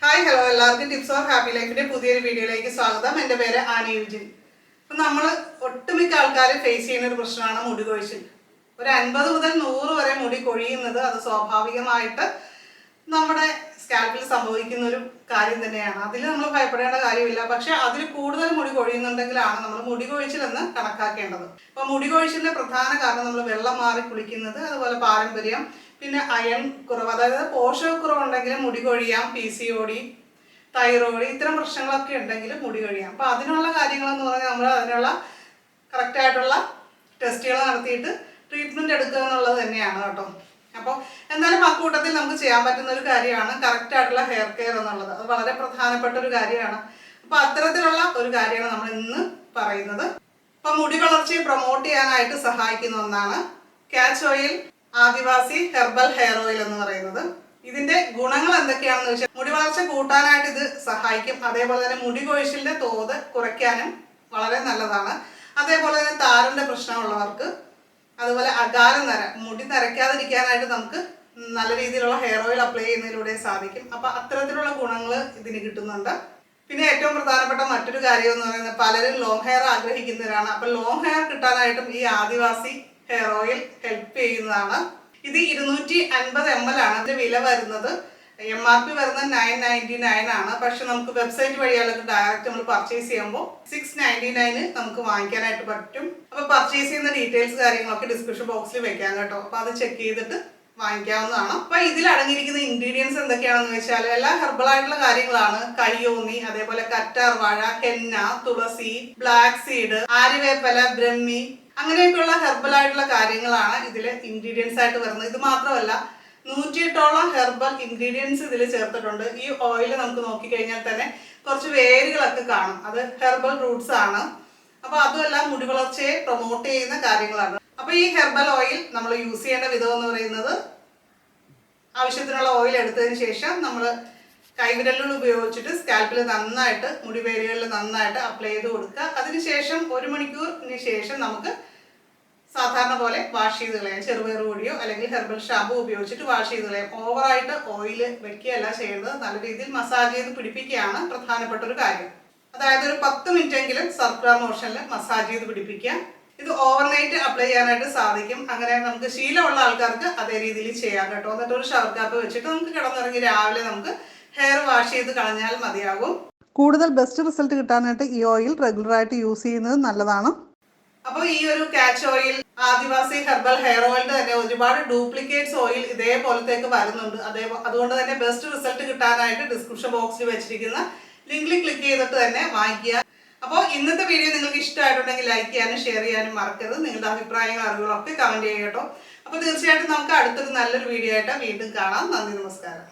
Hi hello എല്ലാവർക്കും tips of happy ലൈഫിന്റെ പുതിയൊരു വീഡിയോയിലേക്ക് സ്വാഗതം. എൻ്റെ പേര് ആനി യുജിൻ. അപ്പം നമ്മൾ ഒട്ടുമിക്ക ആൾക്കാർ ഫേസ് ചെയ്യുന്ന ഒരു പ്രശ്നമാണ് മുടി കൊഴിച്ചിൽ. ഒരു 50 മുതൽ 100 വരെ മുടി കൊഴിയുന്നത് അത് സ്വാഭാവികമായിട്ട് നമ്മുടെ സ്കാൽപ്പിൽ സംഭവിക്കുന്ന ഒരു കാര്യം തന്നെയാണ്. അതിൽ നമ്മൾ ഭയപ്പെടേണ്ട കാര്യമില്ല. പക്ഷെ അതിൽ കൂടുതൽ മുടി കൊഴിയുന്നുണ്ടെങ്കിലാണ് നമ്മൾ മുടി കൊഴിച്ചിലെന്ന് കണക്കാക്കേണ്ടത്. അപ്പോൾ മുടി കൊഴിച്ചിലിന്റെ പ്രധാന കാരണം നമ്മൾ വെള്ളം മാറി കുളിക്കുന്നത്, അതുപോലെ പാരമ്പര്യം, പിന്നെ അയൺ കുറവ്, അതായത് പോഷകക്കുറവുണ്ടെങ്കിൽ മുടി കൊഴിയാം, PCOD, തൈറോയിഡ്, ഇത്തരം പ്രശ്നങ്ങളൊക്കെ ഉണ്ടെങ്കിൽ മുടി കൊഴിയാം. അപ്പോൾ അതിനുള്ള കാര്യങ്ങളെന്ന് പറഞ്ഞാൽ നമ്മൾ അതിനുള്ള കറക്റ്റായിട്ടുള്ള ടെസ്റ്റുകൾ നടത്തിയിട്ട് ട്രീറ്റ്മെൻറ്റ് എടുക്കുക എന്നുള്ളത് തന്നെയാണ് കേട്ടോ. അപ്പോൾ എന്നാലും ആ കൂട്ടത്തിൽ നമുക്ക് ചെയ്യാൻ പറ്റുന്ന ഒരു കാര്യമാണ് കറക്റ്റായിട്ടുള്ള ഹെയർ കെയർ എന്നുള്ളത്. അത് വളരെ പ്രധാനപ്പെട്ട ഒരു കാര്യമാണ്. അപ്പോൾ അത്തരത്തിലുള്ള ഒരു കാര്യമാണ് നമ്മൾ ഇന്ന് പറയുന്നത്. അപ്പോൾ മുടി വളർച്ചയെ പ്രൊമോട്ട് ചെയ്യാനായിട്ട് സഹായിക്കുന്ന ഒന്നാണ് കാച്ച് ഓയിൽ ആദിവാസി ഹെർബൽ ഹെയർ ഓയിൽ എന്ന് പറയുന്നത്. ഇതിന്റെ ഗുണങ്ങൾ എന്തൊക്കെയാണെന്ന് വെച്ചാൽ മുടി വളർച്ച കൂട്ടാനായിട്ട് ഇത് സഹായിക്കും. അതേപോലെ തന്നെ മുടി കൊഴിച്ചിലിന്റെ തോത് കുറയ്ക്കാനും വളരെ നല്ലതാണ്. അതേപോലെ തന്നെ താരന്റെ പ്രശ്നമുള്ളവർക്ക്, അതുപോലെ അകാല നര, മുടി നരയ്ക്കാതിരിക്കാനായിട്ട് നമുക്ക് നല്ല രീതിയിലുള്ള ഹെയർ ഓയിൽ അപ്ലൈ ചെയ്യുന്നതിലൂടെ സാധിക്കും. അപ്പൊ അത്തരത്തിലുള്ള ഗുണങ്ങൾ ഇതിന് കിട്ടുന്നുണ്ട്. പിന്നെ ഏറ്റവും പ്രധാനപ്പെട്ട മറ്റൊരു കാര്യം എന്ന് പറയുന്നത്, പലരും ലോങ് ഹെയർ ആഗ്രഹിക്കുന്നവരാണ്. അപ്പൊ ലോങ് ഹെയർ കിട്ടാനായിട്ടും ഈ ആദിവാസി ഹെയർ ഓയിൽ ഹെൽപ്പ് ചെയ്യുന്നതാണ്. ഇത് 250 ml ആണ്. ഇതിന്റെ വില വരുന്നത് MRP വരുന്നത് 999 ആണ്. പക്ഷെ നമുക്ക് വെബ്സൈറ്റ് വഴി അല്ലെങ്കിൽ ഡയറക്റ്റ് നമ്മൾ പർച്ചേസ് ചെയ്യുമ്പോൾ 699 നമുക്ക് വാങ്ങിക്കാനായിട്ട് പറ്റും. അപ്പൊ പർച്ചേസ് ചെയ്യുന്ന ഡീറ്റെയിൽസ് കാര്യങ്ങളൊക്കെ ഡിസ്ക്രിപ്ഷൻ ബോക്സിൽ വെക്കാം കേട്ടോ. അപ്പൊ അത് ചെക്ക് ചെയ്തിട്ട് വാങ്ങിക്കാവുന്നതാണ്. അപ്പൊ ഇതിൽ അടങ്ങിയിരിക്കുന്ന ഇൻഗ്രീഡിയൻസ് എന്തൊക്കെയാണെന്ന് വെച്ചാൽ എല്ലാം ഹെർബൽ ആയിട്ടുള്ള കാര്യങ്ങളാണ്. കയ്യോന്നി, അതേപോലെ കറ്റാർവാഴ, ഹെന്ന, തുളസി, ബ്ലാക്ക് സീഡ്, ആര്യവേപ്പല, ബ്രഹ്മി, അങ്ങനെയൊക്കെയുള്ള ഹെർബൽ ആയിട്ടുള്ള കാര്യങ്ങളാണ് ഇതിൽ ഇൻഗ്രീഡിയൻസ് ആയിട്ട് വരുന്നത്. ഇത് മാത്രമല്ല 108ഓളം ഹെർബൽ ഇൻഗ്രീഡിയൻസ് ഇതിൽ ചേർത്തിട്ടുണ്ട്. ഈ ഓയിൽ നമുക്ക് നോക്കിക്കഴിഞ്ഞാൽ തന്നെ കുറച്ച് വേരുകളൊക്കെ കാണും. അത് ഹെർബൽ റൂട്ട്സ് ആണ്. അപ്പൊ അതുമെല്ലാം മുടി വളർച്ചയെ പ്രൊമോട്ട് ചെയ്യുന്ന കാര്യങ്ങളാണ്. അപ്പൊ ഈ ഹെർബൽ ഓയിൽ നമ്മൾ യൂസ് ചെയ്യേണ്ട വിധം എന്ന് പറയുന്നത്, ആവശ്യത്തിനുള്ള ഓയിൽ എടുത്തതിന് ശേഷം നമ്മൾ കൈവിരലുകൾ ഉപയോഗിച്ചിട്ട് സ്കാൽപ്പിൽ നന്നായിട്ട്, മുടിവേരുകളിൽ നന്നായിട്ട് അപ്ലൈ ചെയ്ത് കൊടുക്കുക. അതിനുശേഷം 1 മണിക്കൂറിന് ശേഷം നമുക്ക് സാധാരണ പോലെ വാഷ് ചെയ്ത് കളയാം. ചെറുപയർ പൊടിയോ അല്ലെങ്കിൽ ഹെർബൽ ഷാമ്പു ഉപയോഗിച്ചിട്ട് വാഷ് ചെയ്ത് കളയാം. ഓവറായിട്ട് ഓയിൽ വെക്കുകയല്ല ചെയ്യുന്നത്. നല്ല രീതിയിൽ മസാജ് ചെയ്ത് പിടിപ്പിക്കുകയാണ് പ്രധാനപ്പെട്ട ഒരു കാര്യം. അതായത് ഒരു 10 മിനിറ്റെങ്കിലും സർക്കുലർ മോഷനിൽ മസാജ് ചെയ്ത് പിടിപ്പിക്കാം. ഇത് ഓവർനൈറ്റ് അപ്ലൈ ചെയ്യാനായിട്ട് സാധിക്കും. അങ്ങനെ നമുക്ക് ശീലമുള്ള ആൾക്കാർക്ക് അതേ രീതിയിൽ ചെയ്യാം കേട്ടോ. എന്നിട്ട് ഒരു ഷവർ ക്യാപ്പ് വെച്ചിട്ട് നമുക്ക് കിടന്നിറങ്ങി രാവിലെ നമുക്ക് ഹെയർ വാഷ് ചെയ്ത് കളഞ്ഞാൽ മതിയാകും. കൂടുതൽ ബെസ്റ്റ് റിസൾട്ട് കിട്ടാനായിട്ട് ഈ ഓയിൽ റെഗുലറായിട്ട് യൂസ് ചെയ്യുന്നത് നല്ലതാണ്. അപ്പോൾ ഈ ഒരു കാച്ച് ഓയിൽ ആദിവാസി ഹെർബൽ ഹെയർ ഓയിലിന്റെ തന്നെ ഒരുപാട് ഡ്യൂപ്ലിക്കേറ്റ്സ് ഓയിൽ ഇതേപോലത്തേക്ക് വരുന്നുണ്ട്. അതുകൊണ്ട് തന്നെ ബെസ്റ്റ് റിസൾട്ട് കിട്ടാനായിട്ട് ഡിസ്ക്രിപ്ഷൻ ബോക്സിൽ വെച്ചിരിക്കുന്ന ലിങ്കിൽ ക്ലിക്ക് ചെയ്തിട്ട് തന്നെ വാങ്ങിക്കുക. അപ്പോൾ ഇന്നത്തെ വീഡിയോ നിങ്ങൾക്ക് ഇഷ്ടമായിട്ടുണ്ടെങ്കിൽ ലൈക്ക് ചെയ്യാനും ഷെയർ ചെയ്യാനും മറക്കരുത്. നിങ്ങളുടെ അഭിപ്രായങ്ങളും അറിവുകളൊക്കെ കമന്റ് ചെയ്യുക കേട്ടോ. അപ്പോൾ തീർച്ചയായിട്ടും നമുക്ക് അടുത്തൊരു നല്ലൊരു വീഡിയോ ആയിട്ട് വീണ്ടും കാണാം. നന്ദി, നമസ്കാരം.